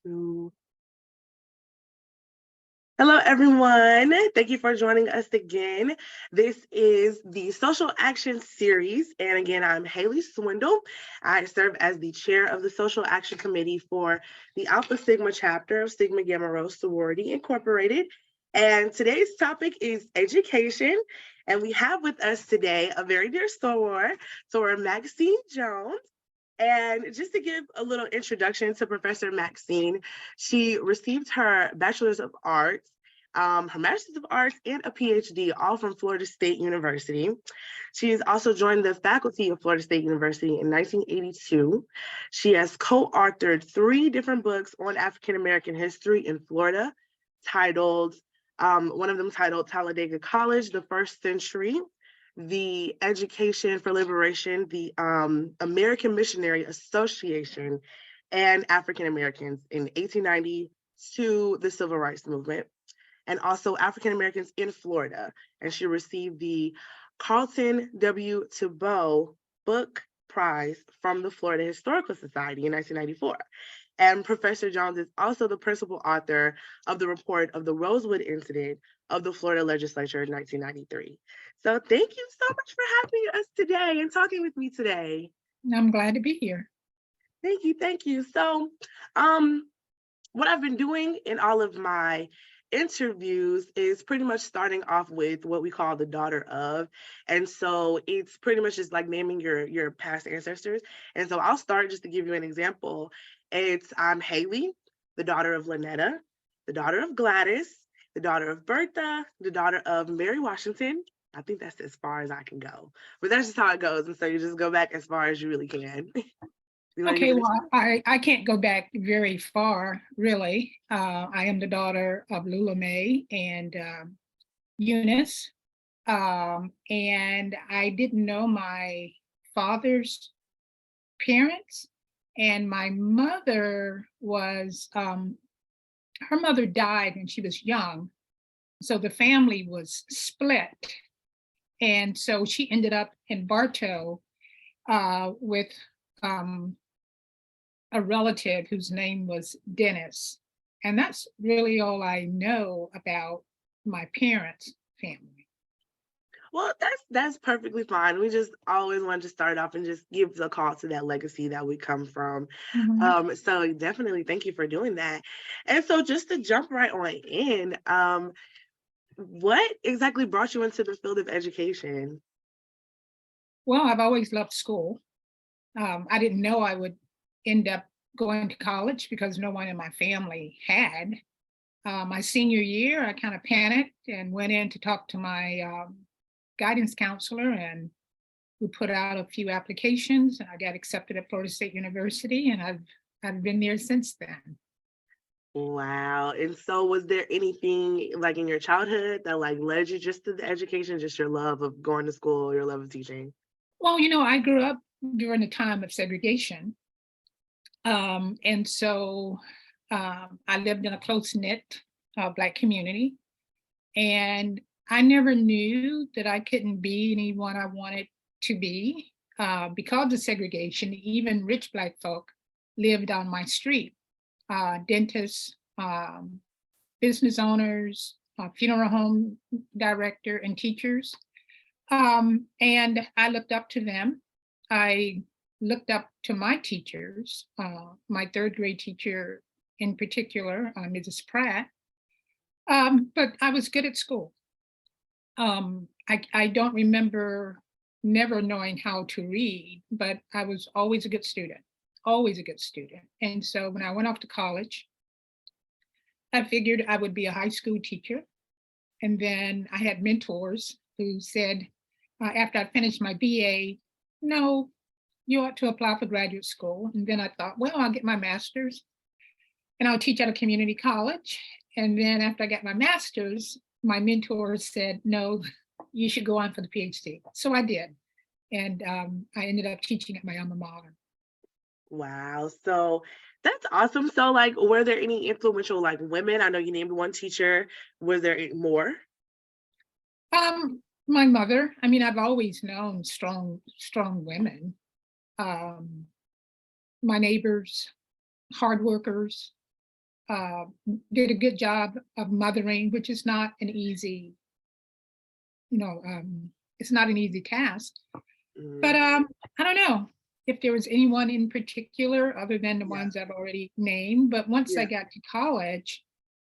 Mm. Hello, everyone. Thank you for joining us again. This is the Social Action Series. And again, I'm Haley Swindle. I serve as the chair of the Social Action Committee for the Alpha Sigma chapter of Sigma Gamma Rho Sorority Incorporated. And today's topic is education. And we have with us today a very dear soror Maxine Jones. And just to give a little introduction to Professor Maxine, she received her Bachelor's of Arts, her Master's of Arts, and a PhD, all from Florida State University. She has also joined the faculty of Florida State University in 1982. She has co-authored 3 different books on African American history in Florida, titled, one of them titled Talladega College, the First Century, the Education for Liberation, the American Missionary Association, and African Americans in 1890 to the Civil Rights Movement, and also African Americans in Florida. And she received the Carlton W. Thibault Book Prize from the Florida Historical Society in 1994. And Professor Jones is also the principal author of the report of the Rosewood Incident of the Florida Legislature in 1993. So thank you so much for having us today and talking with me today. I'm glad to be here. Thank you, thank you. So what I've been doing in all of my interviews is pretty much starting off with what we call the daughter of. And so it's pretty much just like naming your past ancestors. And so I'll start just to give you an example. I'm Haley, the daughter of Lynetta, the daughter of Gladys, the daughter of Bertha, the daughter of Mary Washington. I think that's as far as I can go, but that's just how it goes. And so you just go back as far as you really can. Okay, well, I can't go back very far, really. I am the daughter of Lula Mae and Eunice. And I didn't know my father's parents. And my mother was, her mother died when she was young. So the family was split. And so she ended up in Bartow with a relative whose name was Dennis. And that's really all I know about my parents' family. Well, that's perfectly fine. We just always wanted to start off and just give the call to that legacy that we come from. So definitely thank you for doing that. And so just to jump right on in, what exactly brought you into the field of education? Well, I've always loved school. I didn't know I would end up going to college because no one in my family had. My senior year, I kind of panicked and went in to talk to my guidance counselor, and we put out a few applications, and I got accepted at Florida State University, and I've been there since then. Wow. And so was there anything like in your childhood that like led you just to the education, just your love of going to school, your love of teaching? Well, I grew up during the time of segregation. And so I lived in a close-knit Black community. And I never knew that I couldn't be anyone I wanted to be because of segregation. Even rich Black folk lived on my street, dentists, business owners, funeral home director, and teachers. And I looked up to them. I looked up to my teachers, my 3rd grade teacher in particular, Mrs. Pratt. But I was good at school. I don't remember never knowing how to read, but I was always a good student, always a good student. And so when I went off to college, I figured I would be a high school teacher. And then I had mentors who said, after I finished my BA, no, you ought to apply for graduate school. And then I thought, well, I'll get my master's and I'll teach at a community college. And then after I got my master's, my mentor said, no, you should go on for the PhD. So I did. And I ended up teaching at my alma mater. Wow. So that's awesome. So like, were there any influential like women? I know you named one teacher. Was there more? My mother. I mean, I've always known strong women. My neighbors, hard workers, uh, did a good job of mothering, which is not an easy, it's not an easy task. But Mm, I don't know if there was anyone in particular other than the yeah, ones I've already named. But once I yeah, got to college,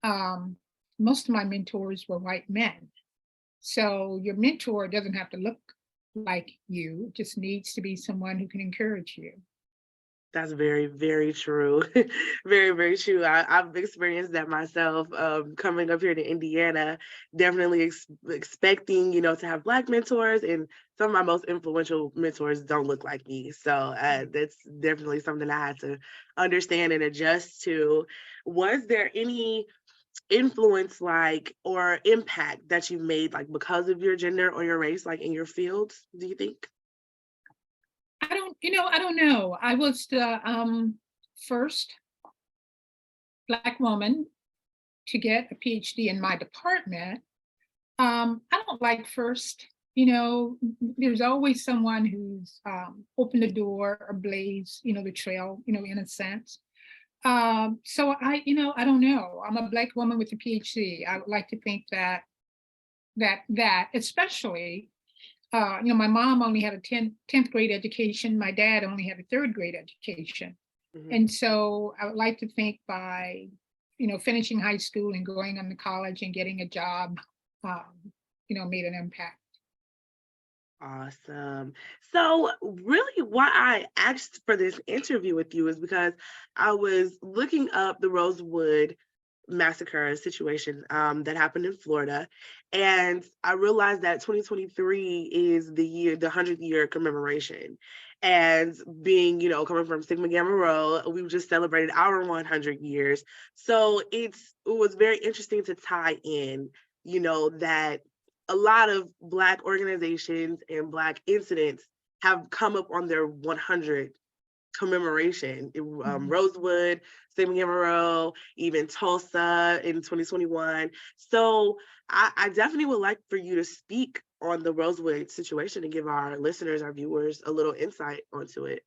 um, most of my mentors were white men. So your mentor doesn't have to look like you, it just needs to be someone who can encourage you. that's very, very true. Very, very true. I've experienced that myself, coming up here to Indiana, definitely expecting, to have Black mentors, and some of my most influential mentors don't look like me. So that's definitely something I had to understand and adjust to. Was there any influence, like, or impact that you made, like, because of your gender or your race, like, in your fields, do you think? I don't know. I was the first Black woman to get a PhD in my department. I don't like first. There's always someone who's opened the door or blazed, the trail, in a sense. So I don't know. I'm a Black woman with a PhD. I would like to think that especially, my mom only had a 10th grade education. My dad only had a third grade education. Mhm. And so I would like to think by, finishing high school and going on to college and getting a job, made an impact. Awesome. So, really, why I asked for this interview with you is because I was looking up the Rosewood massacre situation, that happened in Florida, and I realized that 2023 is the 100th year commemoration. And being, coming from Sigma Gamma Rho, we've just celebrated our 100 years. So it was very interesting to tie in, that a lot of Black organizations and Black incidents have come up on their 100 commemoration. Mhm. Rosewood, Sigma Gamma Rho, even Tulsa in 2021. So I definitely would like for you to speak on the Rosewood situation and give our listeners, our viewers, a little insight onto it.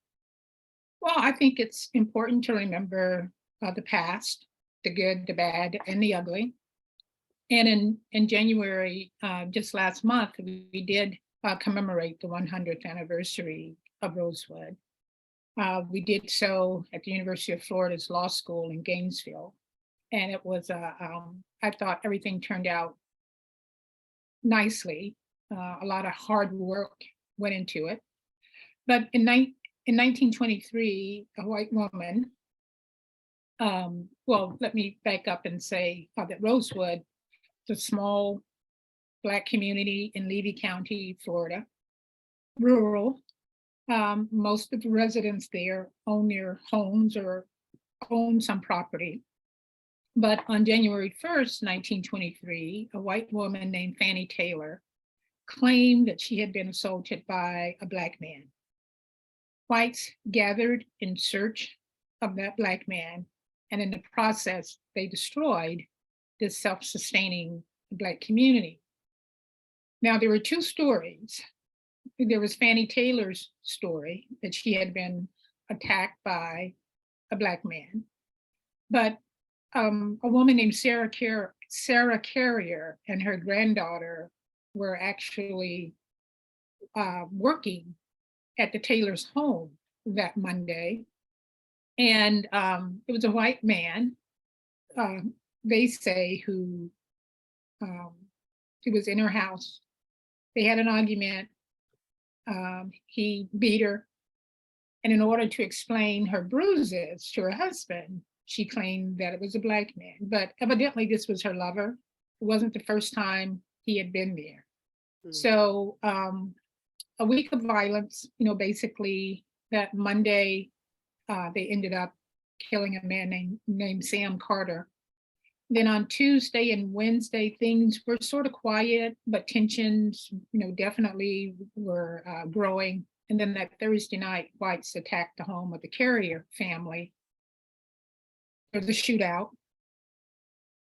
Well, I think it's important to remember the past, the good, the bad, and the ugly. And in January, just last month, we did commemorate the 100th anniversary of Rosewood. We did so at the University of Florida's Law School in Gainesville. And it was, I thought everything turned out nicely. A lot of hard work went into it. But in 1923, a white woman, well, let me back up and say that Rosewood, is a small Black community in Levy County, Florida, rural. Most of the residents there own their homes or own some property. But on January 1st, 1923, a white woman named Fannie Taylor claimed that she had been assaulted by a Black man. Whites gathered in search of that Black man, and in the process, they destroyed this self sustaining Black community. Now, there were two stories. There was Fannie Taylor's story that she had been attacked by a Black man, but a woman named Sarah Carrier and her granddaughter were actually working at the Taylor's home that Monday. And it was a white man, um, they say, um, who was in her house. They had an argument. He beat her. And in order to explain her bruises to her husband, she claimed that it was a Black man. But evidently, this was her lover. It wasn't the first time he had been there. Mm. So, a week of violence, basically that Monday, they ended up killing a man named Sam Carter. Then on Tuesday and Wednesday, things were sort of quiet, but tensions, definitely were growing. And then that Thursday night, whites attacked the home of the Carrier family. There was a shootout,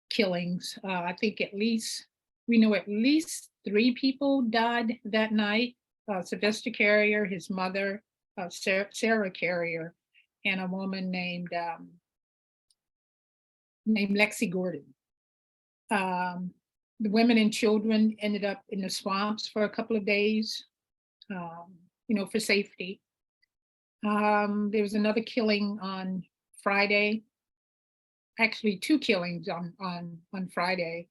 killings. I think we know at least 3 people died that night. Sylvester Carrier, his mother, Sarah Carrier, and a woman named named Lexi Gordon. The women and children ended up in the swamps for a couple of days, for safety. There was another killing on Friday, actually 2 killings on Friday.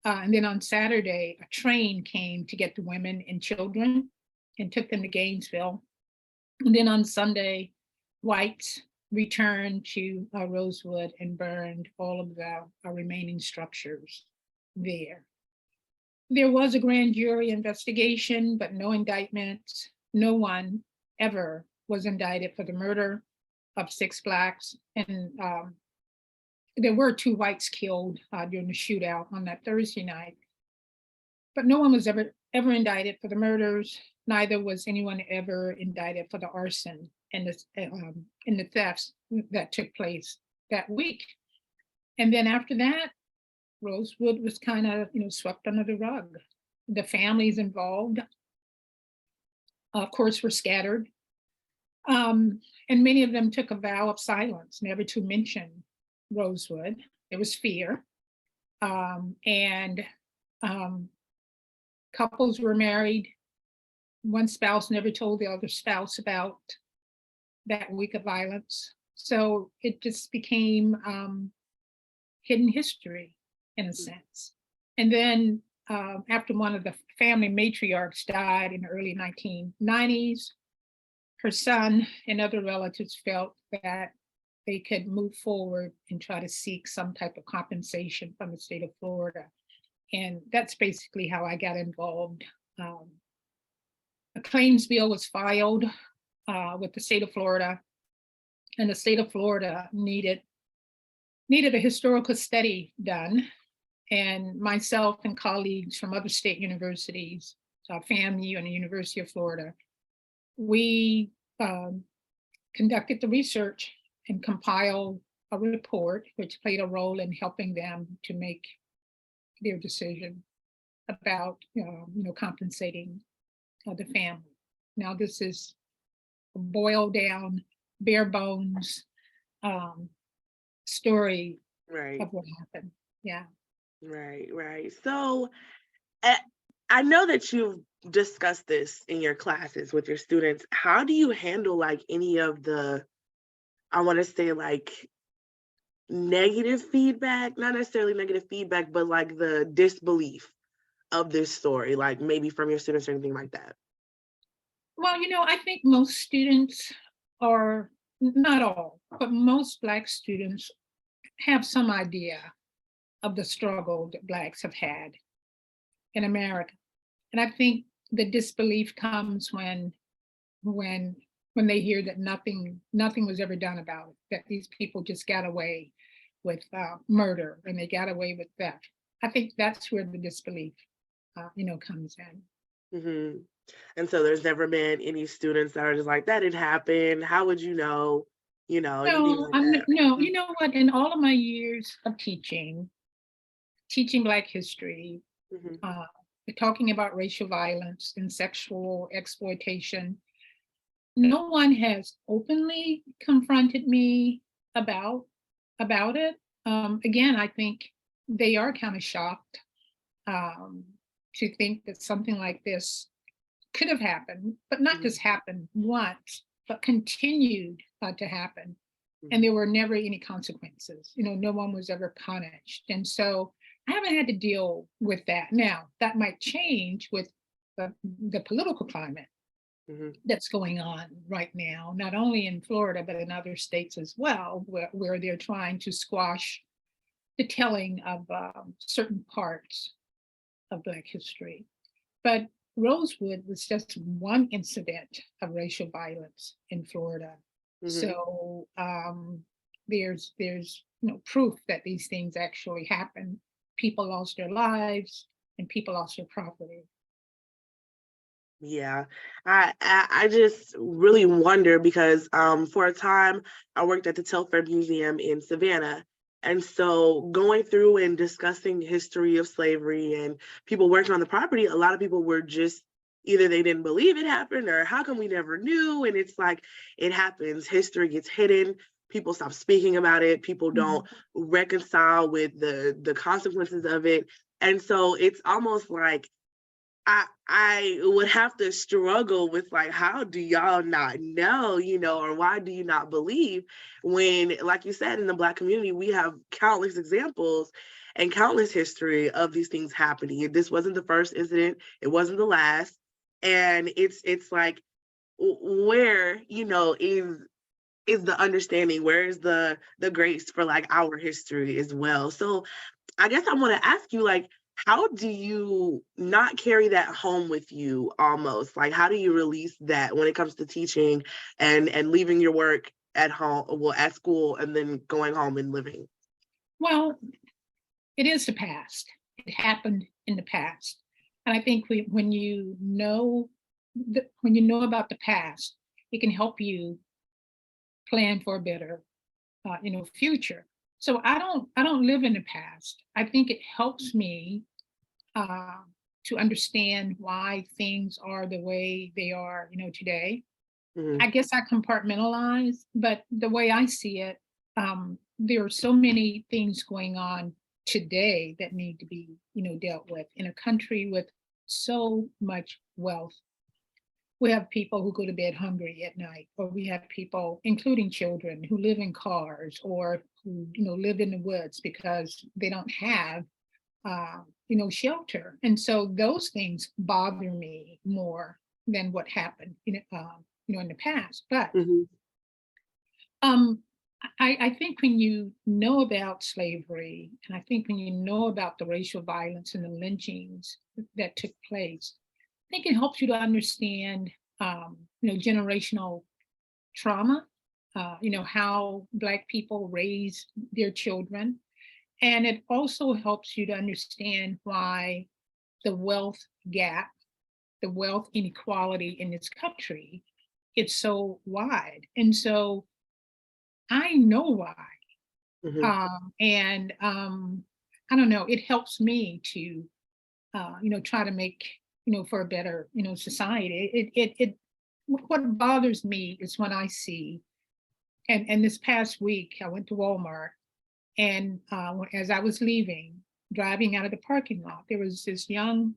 And then on Saturday, a train came to get the women and children and took them to Gainesville. And then on Sunday, whites returned to Rosewood and burned all of the remaining structures there. There was a grand jury investigation, but no indictments. No one ever was indicted for the murder of 6 Blacks. And there were 2 whites killed during the shootout on that Thursday night. But no one was ever indicted for the murders. Neither was anyone ever indicted for the arson and the thefts that took place that week. And then after that, Rosewood was kind of, swept under the rug. The families involved, of course, were scattered. And many of them took a vow of silence, never to mention Rosewood. There was fear. And couples were married. One spouse never told the other spouse about that week of violence. So it just became hidden history in a sense. And then after one of the family matriarchs died in the early 1990s, her son and other relatives felt that they could move forward and try to seek some type of compensation from the state of Florida. And that's basically how I got involved. A claims bill was filed with the state of Florida, and the state of Florida needed a historical study done. And myself and colleagues from other state universities, FAMU and the University of Florida, we conducted the research and compiled a report, which played a role in helping them to make their decision about, compensating the family. Now, this is a boiled down, bare bones story Right. of what happened. Yeah. Right. So I know that you've discussed this in your classes with your students. How do you handle like any of the, I want to say like negative feedback, not necessarily negative feedback, but like the disbelief of this story, like maybe from your students or anything like that? Well, I think most students are, not all, but most Black students have some idea of the struggle that Blacks have had in America. And I think the disbelief comes when they hear that nothing was ever done about it, that these people just got away with murder and they got away with theft. I think that's where the disbelief, comes in. Mm-hmm. And so there's never been any students that are just like, that didn't happen. How would you know? Anything like that. No, you know what? In all of my years of teaching Black history, Mm-hmm. Talking about racial violence and sexual exploitation, no one has openly confronted me about it. Again, I think they are kind of shocked to think that something like this could have happened, but not just happened once, but continued to happen. And there were never any consequences. No one was ever punished. And so I haven't had to deal with that. Now, that might change with the political climate that's going on right now, not only in Florida, but in other states as well, where they're trying to squash the telling of certain parts of Black history. But Rosewood was just one incident of racial violence in Florida. So there's proof that these things actually happen. People lost their lives and people lost their property. Yeah, I just really wonder because for a time I worked at the Telfair Museum in Savannah. And so going through and discussing history of slavery and people working on the property, a lot of people were just either they didn't believe it happened or how come we never knew? And it's like, it happens. History gets hidden. people stop speaking about it. People don't Mhm. reconcile with the consequences of it. And so it's almost like I would have to struggle with like, how do y'all not know, or why do you not believe when, like you said, in the Black community, we have countless examples and countless history of these things happening. This wasn't the first incident, it wasn't the last. And it's like, where, is the understanding, where is the grace for like our history as well? So I guess I want to ask you, like, how do you not carry that home with you almost? Like, how do you release that when it comes to teaching and leaving your work at home, well, at school, and then going home and living? Well, it is the past. It happened in the past. And I think when you know when you know about the past, it can help you plan for a better, future. So I don't live in the past. I think it helps me uh, to understand why things are the way they are, today. Mm-hmm. I guess I compartmentalize, but the way I see it, there are so many things going on today that need to be, dealt with in a country with so much wealth. We have people who go to bed hungry at night, or we have people, including children, who live in cars or who, live in the woods because they don't have, shelter. And so those things bother me more than what happened, in the past. But Mm-hmm. um, I think when you know about slavery, and I think when you know about the racial violence and the lynchings that took place, I think it helps you to understand, generational trauma, how Black people raise their children. And it also helps you to understand why the wealth gap, the wealth inequality in this country, it's so wide. And so I know why. Mm-hmm. And I don't know, it helps me to, try to make, for a better, society. What bothers me is when I see, and this past week, I went to Walmart, and as I was leaving, driving out of the parking lot, there was this young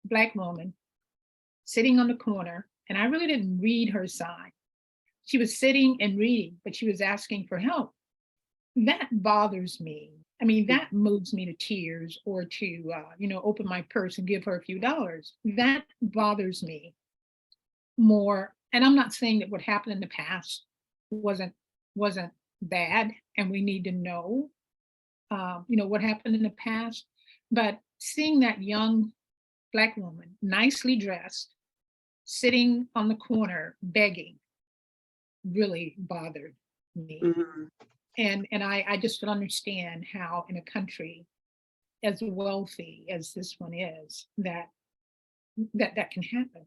Black woman sitting on the corner, and I really didn't read her sign. She was sitting and reading, but she was asking for help. That bothers me. I mean, that moves me to tears, or to, open my purse and give her a few dollars. That bothers me more. And I'm not saying that what happened in the past wasn't wasn't bad, and we need to know, what happened in the past. But seeing that young Black woman, nicely dressed, sitting on the corner begging, really bothered me. Mm-hmm. And I just don't understand how, in a country as wealthy as this one is, that can happen.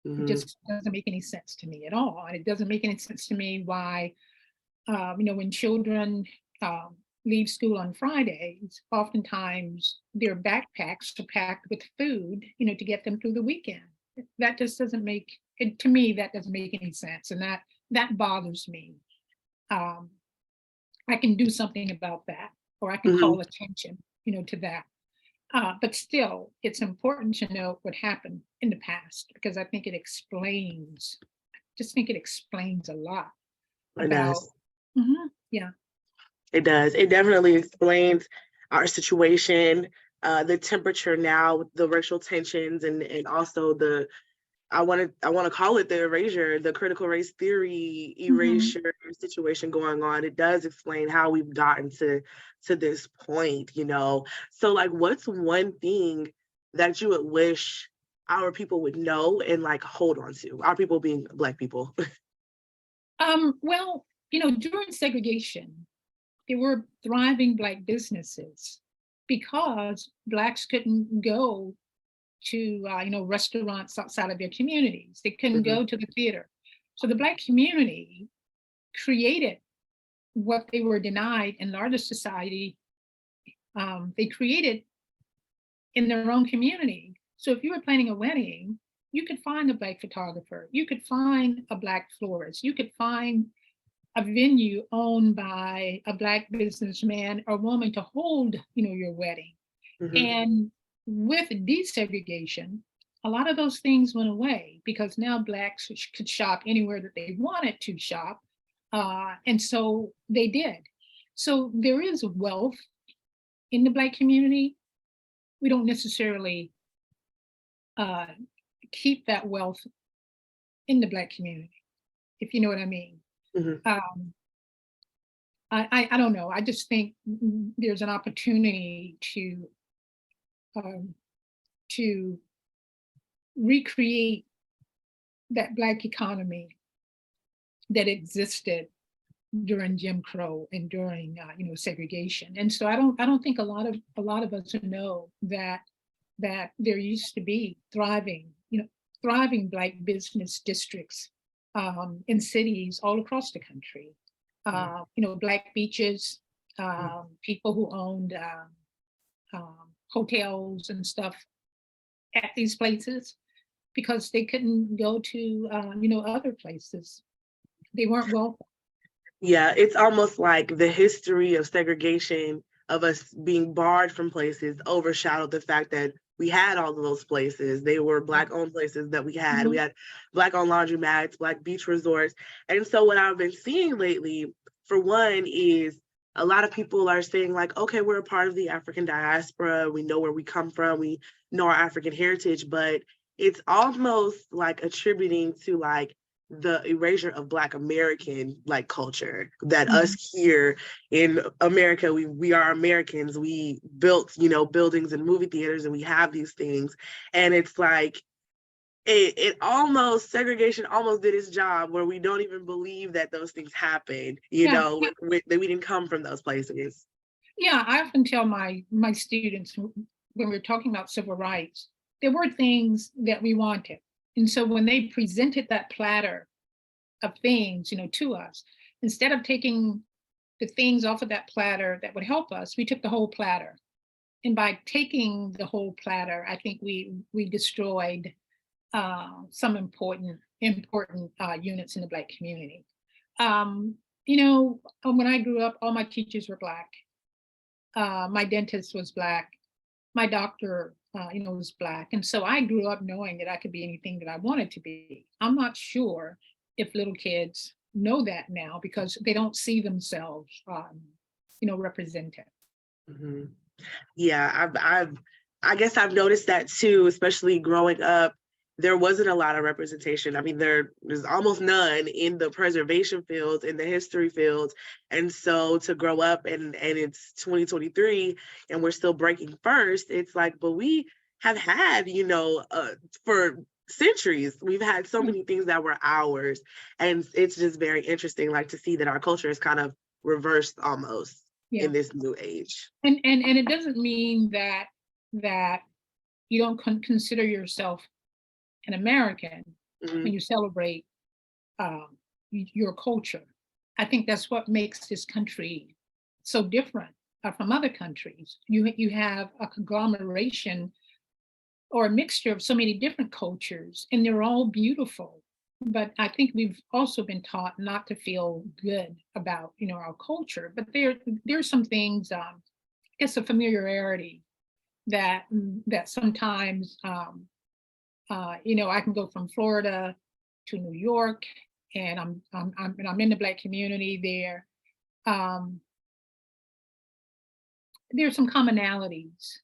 It Mm-hmm. just doesn't make any sense to me at all. And it doesn't make any sense to me why, when children leave school on Fridays, oftentimes their backpacks are packed with food, to get them through the weekend. That just doesn't make it, to me, that doesn't make any sense. And that bothers me. Um, I can do something about that, or I can Mm-hmm. call attention, to that. But still, it's important to know what happened in the past, because I think just think it explains a lot It about. does. Yeah. It does. It definitely explains our situation, the temperature now with the racial tensions, and also the, I want to call it the erasure, the critical race theory Mhm. erasure situation going on. It does explain how we've gotten to this point. So like, what's one thing that you would wish our people would know and like hold on to? Our people being Black people. Well, during segregation, there were thriving Black businesses because Blacks couldn't go to, restaurants outside of their communities. They couldn't Mhm. go to the theater. So the Black community created what they were denied in larger society. They created in their own community. So if you were planning a wedding, you could find a Black photographer, you could find a Black florist, you could find a venue owned by a Black businessman or woman to hold, your wedding. Mhm. And with desegregation, a lot of those things went away because now Blacks could shop anywhere that they wanted to shop. And so they did. So there is wealth in the Black community. We don't necessarily uh, keep that wealth in the Black community, if you know what I mean. Mhm. Um, I don't know. I just think there's an opportunity um, to recreate that Black economy that existed during Jim Crow and during segregation. And so I don't think a lot of us know that there used to be thriving Black business districts in cities all across the country. Black beaches, people who owned hotels and stuff at these places because they couldn't go to other places. They weren't welcome. Yeah, it's almost like the history of segregation, of us being barred from places, overshadowed the fact that we had all of those places. They were Black owned places that we had. We Mhm. had Black owned laundromats, Black beach resorts. And so, what I've been seeing lately, for one, is a lot of people are saying, like, okay, we're a part of the African diaspora. We know where we come from. We know our African heritage, but it's almost like attributing to like the erasure of Black American like culture, that us Mhm. here in America, we are Americans. We built, buildings and movie theaters, and we have these things. And it's like it almost, segregation almost did its job, where we don't even believe that those things happened, Yeah, that we didn't come from those places. yeah. I often tell my students when we're talking about civil rights, there were things that we wanted, and so when they presented that platter of things, to us, instead of taking the things off of that platter that would help us, we took the whole platter. And by taking the whole platter, I think we destroyed some important units in the Black community. When I grew up, all my teachers were Black. My dentist was Black. My doctor, was Black. And so I grew up knowing that I could be anything that I wanted to be. I'm not sure if little kids know that now because they don't see themselves, represented. Mm-hmm. Yeah, I guess I've noticed that too, especially growing up. There wasn't a lot of representation. I mean, there's almost none in the preservation fields, in the history fields. And so to grow up and it's 2023 and we're still breaking first, it's like, but we have had, for centuries, we've had so Yeah. many things that were ours. And it's just very interesting, like to see that our culture is kind of reversed almost Yeah. in this new age. And it doesn't mean that you don't consider yourself an American Mhm. when you celebrate your culture. I think that's what makes this country so different from other countries. You have a conglomeration or a mixture of so many different cultures, and they're all beautiful. But I think we've also been taught not to feel good about our culture. But there's some things, I guess, a familiarity that sometimes I can go from Florida to New York, and I'm in the Black community there. Um, there's some commonalities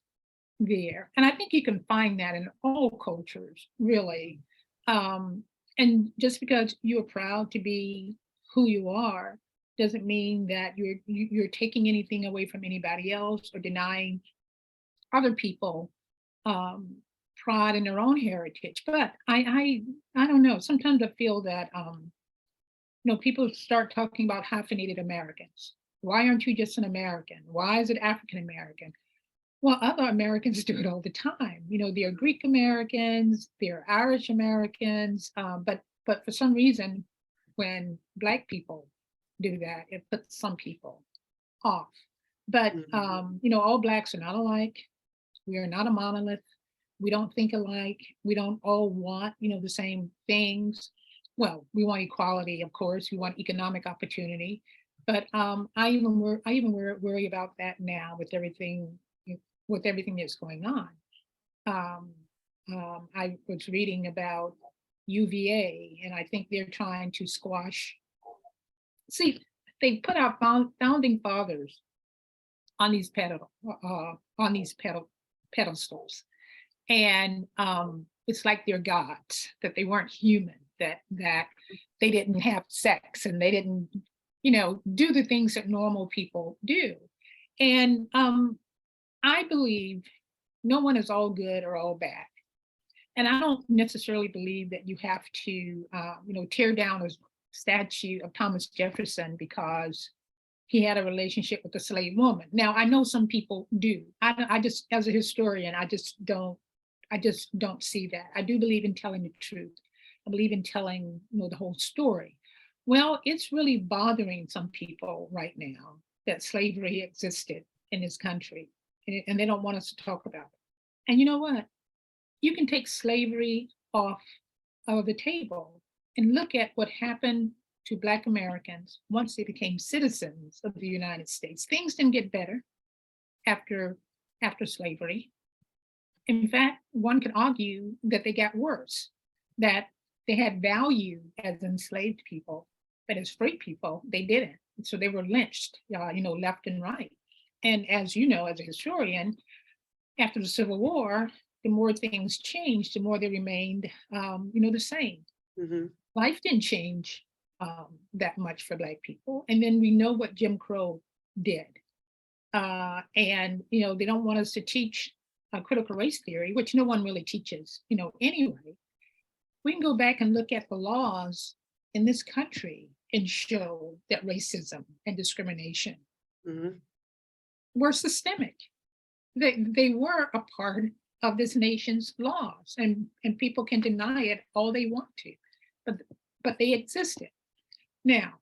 there, and I think you can find that in all cultures, really. Um, and just because you're proud to be who you are doesn't mean that you're taking anything away from anybody else or denying other people um, pride in their own heritage. But I don't know. Sometimes I feel that people start talking about hyphenated Americans. Why aren't you just an American? Why is it African American? Well, other Americans do it all the time. They're Greek Americans, they're Irish Americans, but for some reason, when Black people do that, it puts some people off. But Mhm. all Blacks are not alike. We are not a monolith. We don't think alike. We don't all want, the same things. well, we want equality, of course, we want economic opportunity, but I even worry about that now with everything that's going on. Um, I was reading about UVA, and I think they're trying to squash. See, they put our founding fathers on these pedestals, and it's like they're gods, that they weren't human, that they didn't have sex, and they didn't, do the things that normal people do. And I believe no one is all good or all bad. And I don't necessarily believe that you have to, tear down a statue of Thomas Jefferson because he had a relationship with a slave woman. Now, I know some people do. I just, as a historian, I just don't see that. I do believe in telling the truth. I believe in telling, the whole story. Well, it's really bothering some people right now that slavery existed in this country, and they don't want us to talk about it. And you know what? You can take slavery off of the table and look at what happened to Black Americans once they became citizens of the United States. Things didn't get better after slavery. In fact, one could argue that they got worse, that they had value as enslaved people, but as free people, they didn't. So they were lynched, left and right. And as you know, as a historian, after the Civil War, the more things changed, the more they remained, the same. Mm-hmm. Life didn't change that much for Black people. And then we know what Jim Crow did. And, they don't want us to teach critical race theory, which no one really teaches, anyway. We can go back and look at the laws in this country and show that racism and discrimination were systemic. They were a part of this nation's laws, and people can deny it all they want to, but they existed. Now,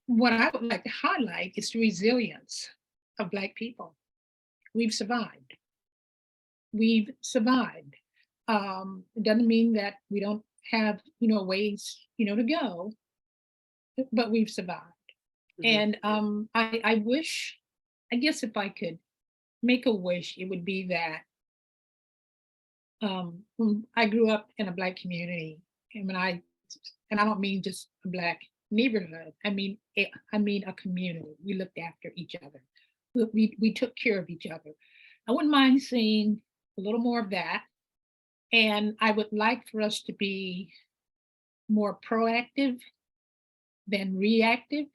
what I would like to highlight is the resilience of Black people. We've survived. It doesn't mean that we don't have, ways, to go, but we've survived. And I wish, I guess if I could make a wish, it would be that when I grew up in a Black community, and I don't mean just a Black neighborhood, I mean a community. We looked after each other. We took care of each other. I wouldn't mind seeing a little more of that. And I would like for us to be more proactive than reactive.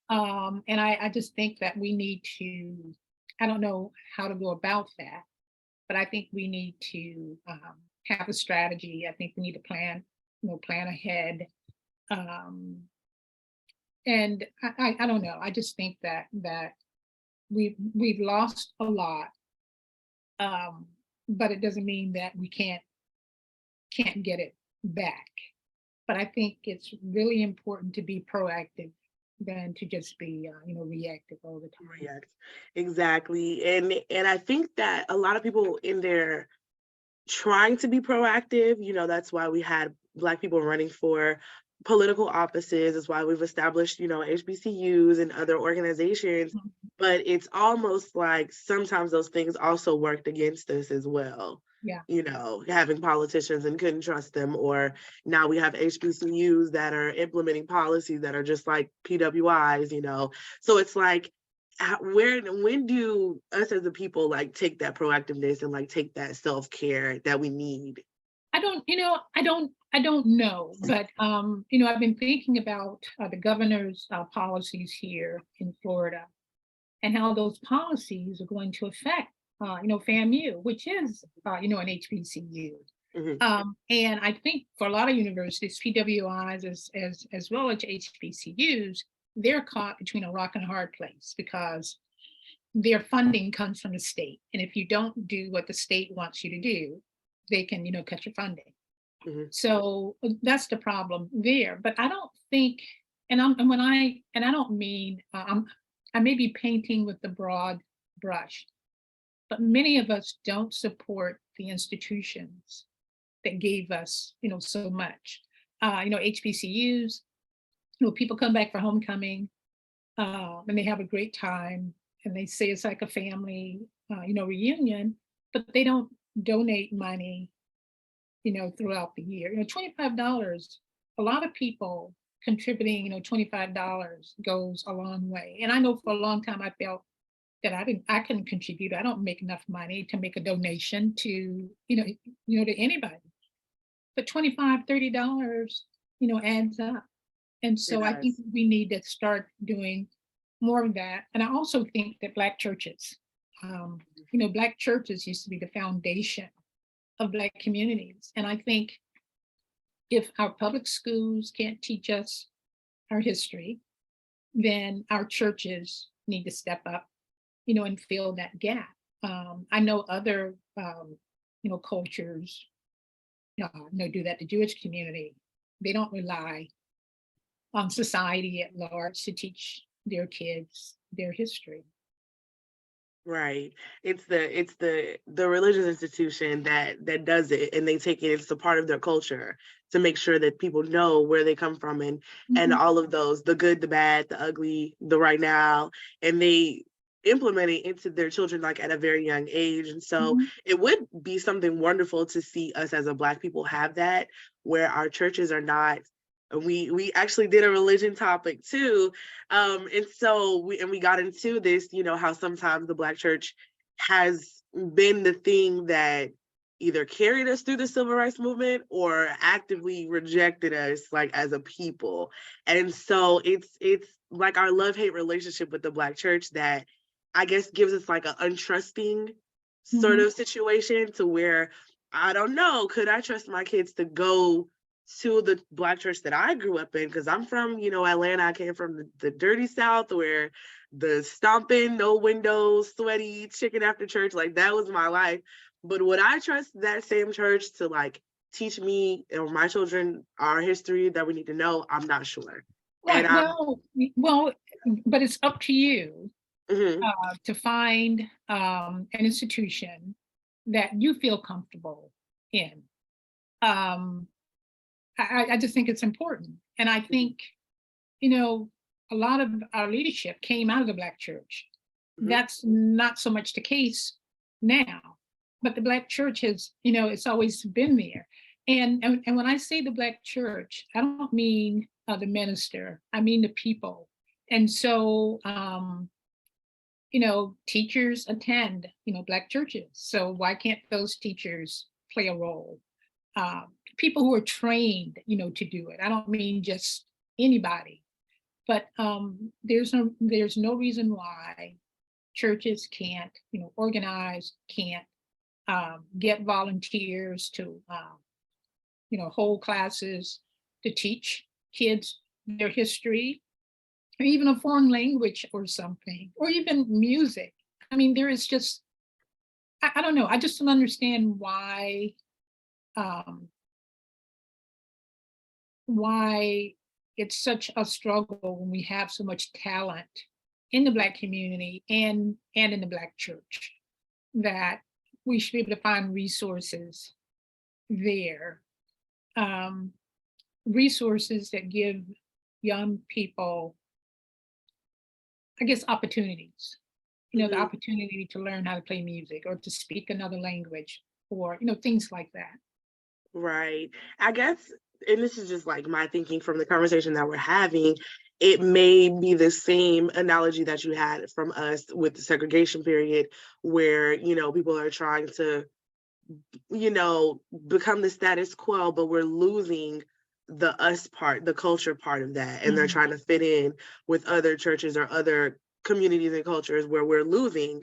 And I just think that we need to, I don't know how to go about that, but I think we need to have a strategy. I think we need to plan ahead. And I don't know. I just think that we've lost a lot, but it doesn't mean that we can't get it back. But I think it's really important to be proactive than to just be reactive all the time. React. Exactly. And I think that a lot of people in there trying to be proactive, that's why we had Black people running for political offices. That's why we've established, HBCUs and other organizations. But it's almost like sometimes those things also worked against us as well. Yeah. Having politicians and couldn't trust them, or now we have HBCUs that are implementing policies that are just like PWIs, So it's like, when do us as a people like take that proactiveness and like take that self-care that we need? I don't know, but I've been thinking about the governor's policies here in Florida, and how those policies are going to affect FAMU, which is an HBCU. And I think for a lot of universities, PWIs as well as HBCUs, they're caught between a rock and a hard place because their funding comes from the state. And if you don't do what the state wants you to do, they can, cut your funding. So that's the problem there. But I don't think, I don't mean, I may be painting with the broad brush, but many of us don't support the institutions that gave us, so much. HBCUs, people come back for homecoming, and they have a great time, and they say it's like a family, reunion, but they don't donate money, throughout the year. $25, a lot of people contributing, $25 goes a long way. And I know for a long time I felt that I couldn't contribute. I don't make enough money to make a donation to, to anybody. But $25, $30, adds up. And so I think we need to start doing more of that. And I also think that Black churches, Black churches used to be the foundation of Black communities. And I think if our public schools can't teach us our history, then our churches need to step up, and fill that gap. I know other, cultures, do that. The Jewish community, they don't rely on society at large to teach their kids their history. Right. It's the religious institution that does it, and they take it. It's a part of their culture to make sure that people know where they come from, and all of those, the good, the bad, the ugly, the right now, and they implement it into their children like at a very young age. And so it would be something wonderful to see us as a Black people have that, where our churches are not. We actually did a religion topic too. And so we got into this, how sometimes the Black church has been the thing that either carried us through the civil rights movement or actively rejected us like as a people. And so it's like our love-hate relationship with the Black church that I guess gives us like an untrusting sort of situation, to where I don't know, could I trust my kids to go to the Black church that I grew up in? Because I'm from, Atlanta. I came from the dirty South, where the stomping, no windows, sweaty chicken after church, like that was my life. But would I trust that same church to like teach me or my children our history that we need to know? I'm not sure. Right. Well, but it's up to you to find an institution that you feel comfortable in. I just think it's important. And I think, a lot of our leadership came out of the Black church. That's not so much the case now, but the Black church has, it's always been there. And when I say the Black church, I don't mean the minister, I mean the people. And so, teachers attend, Black churches. So why can't those teachers play a role? People who are trained, to do it. I don't mean just anybody, but there's no reason why churches can't, organize, can't get volunteers to, hold classes to teach kids their history, or even a foreign language or something, or even music. I mean, there is just, I don't know. I just don't understand why it's such a struggle when we have so much talent in the Black community and in the Black church, that we should be able to find resources there, resources that give young people, I guess, opportunities, the opportunity to learn how to play music or to speak another language, or, things like that. Right. I guess, and this is just like my thinking from the conversation that we're having, it may be the same analogy that you had from us with the segregation period, where, people are trying to, become the status quo, but we're losing the us part, the culture part of that. And they're trying to fit in with other churches or other communities and cultures, where we're losing,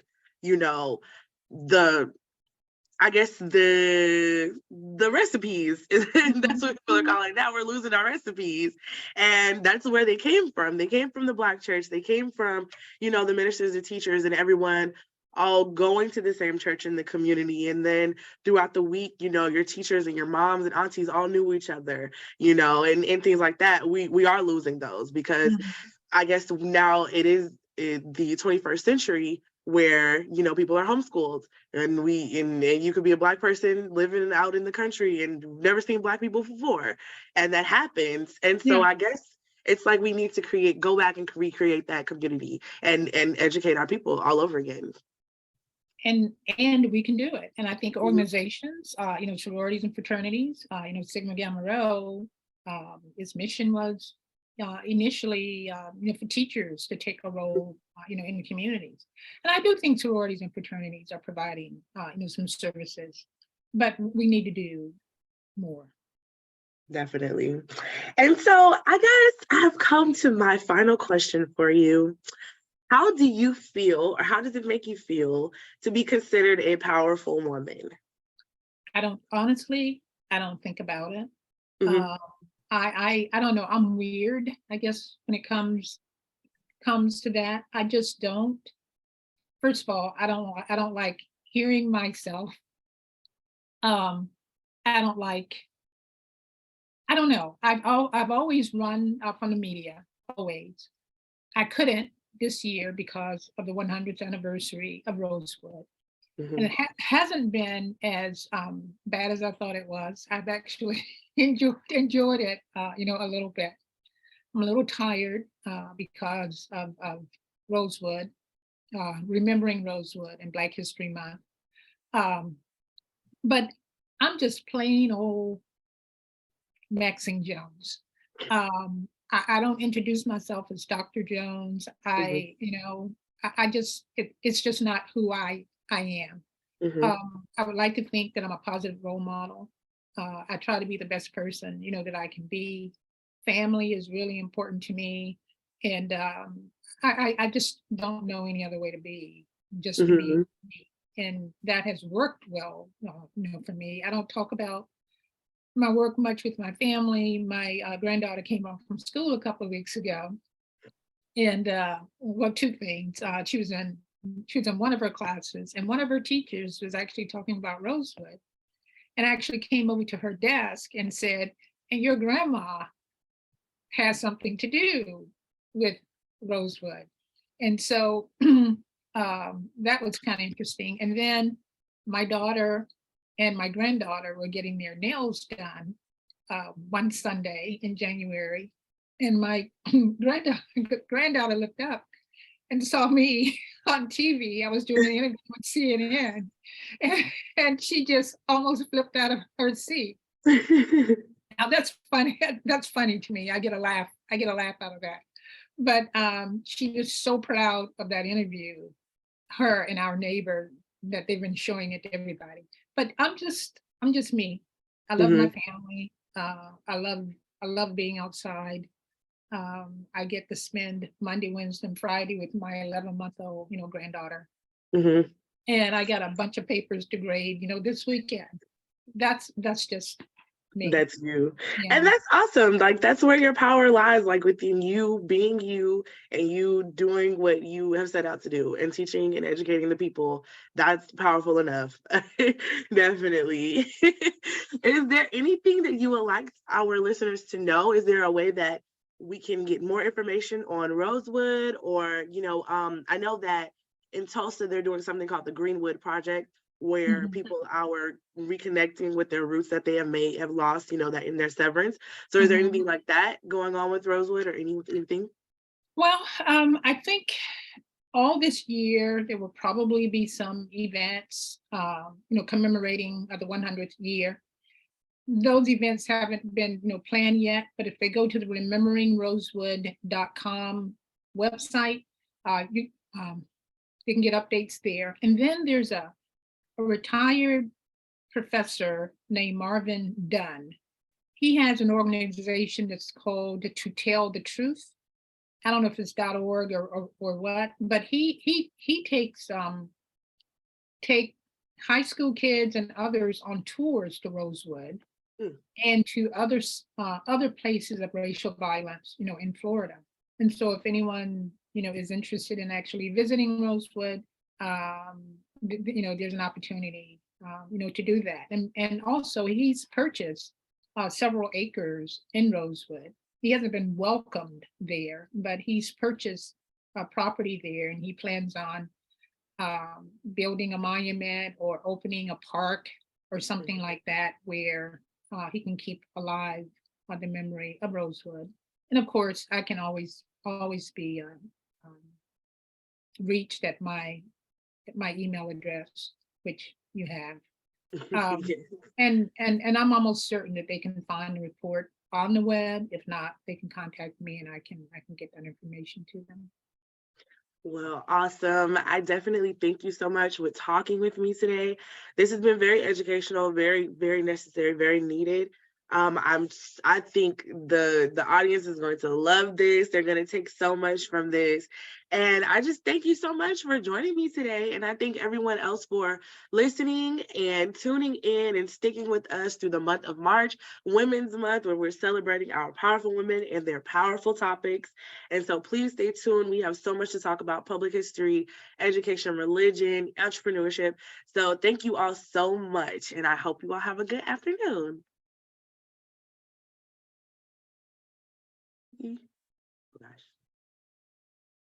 I guess the recipes. That's what people are calling it now. We're losing our recipes. And that's where they came from. They came from the Black church. They came from, the ministers, the teachers, and everyone all going to the same church in the community. And then throughout the week, your teachers and your moms and aunties all knew each other, and things like that. We are losing those, because I guess now it is the 21st century, where, you know, people are homeschooled, and you could be a Black person living out in the country and never seen Black people before, and that happens. And so Yeah. I guess it's like we need to go back and recreate that community and educate our people all over again. And we can do it. And I think organizations, you know, sororities and fraternities, you know, Sigma Gamma Rho, its mission was initially, you know, for teachers to take a role, you know, in the communities. And I do think sororities and fraternities are providing, you know, some services, but we need to do more. Definitely. And so I guess I've come to my final question for you. How do you feel, or how does it make you feel to be considered a powerful woman? I don't think about it. Mm-hmm. I don't know. I'm weird, I guess, when it comes to that. I just don't. First of all, I don't like hearing myself. I don't like. I don't know. I've always run from the media. Always. I couldn't this year because of the 100th anniversary of Rosewood. And it hasn't been as bad as I thought it was. I've actually enjoyed it, you know, a little bit. I'm a little tired because of Rosewood, remembering Rosewood and Black History Month. But I'm just plain old Maxine Jones. I don't introduce myself as Dr. Jones. You know, it's just not who I am. I would like to think that I'm a positive role model. I try to be the best person, you know, that I can be. Family is really important to me. And I just don't know any other way to be, just to be me. And that has worked well, you know, for me. I don't talk about my work much with my family. My granddaughter came home from school a couple of weeks ago. And well, two things. She was in one of her classes, and one of her teachers was actually talking about Rosewood, and actually came over to her desk and said, "And your grandma has something to do with Rosewood." And so that was kind of interesting. And then my daughter and my granddaughter were getting their nails done one Sunday in January, and my granddaughter looked up and saw me on TV. I was doing an interview with CNN, and she just almost flipped out of her seat. Now that's funny. That's funny to me. I get a laugh out of that. But she was so proud of that interview, her and our neighbor, that they've been showing it to everybody. But I'm just me. I love my family. I love being outside. I get to spend Monday, Wednesday, and Friday with my 11-month-old, you know, granddaughter. And I got a bunch of papers to grade, you know, this weekend. That's just me. That's you. Yeah. And that's awesome. Like, that's where your power lies, like within you being you and you doing what you have set out to do and teaching and educating the people. That's powerful enough. Definitely. Is there anything that you would like our listeners to know? Is there a way that we can get more information on Rosewood? Or, you know, I know that in Tulsa, they're doing something called the Greenwood Project, where people are reconnecting with their roots that they have lost, you know, that in their severance. So is there anything like that going on with Rosewood, or anything? Well, I think all this year there will probably be some events, you know, commemorating the 100th year. Those events haven't been, you know, planned yet, but if they go to the rememberingrosewood.com website, you can get updates there. And then there's a retired professor named Marvin Dunn. He has an organization that's called To Tell the Truth. I don't know if it's .org or what, but he takes take high school kids and others on tours to Rosewood and to other places of racial violence, you know, in Florida. And so if anyone, you know, is interested in actually visiting Rosewood, you know, there's an opportunity, you know, to do that. And also he's purchased several acres in Rosewood. He hasn't been welcomed there, but he's purchased a property there, and he plans on building a monument or opening a park or something like that, where he can keep alive the memory of Rosewood. And of course, I can always be um, reached at my email address, which you have. Um, Yes. and I'm almost certain that they can find the report on the web. If not, they can contact me and I can get that information to them. Well, awesome. I definitely thank you so much for talking with me today. This has been very educational, very, very necessary, very needed. I think the audience is going to love this. They're going to take so much from this. And I just thank you so much for joining me today. And I thank everyone else for listening and tuning in and sticking with us through the month of March, Women's Month, where we're celebrating our powerful women and their powerful topics. And so please stay tuned. We have so much to talk about: public history, education, religion, entrepreneurship. So thank you all so much. And I hope you all have a good afternoon.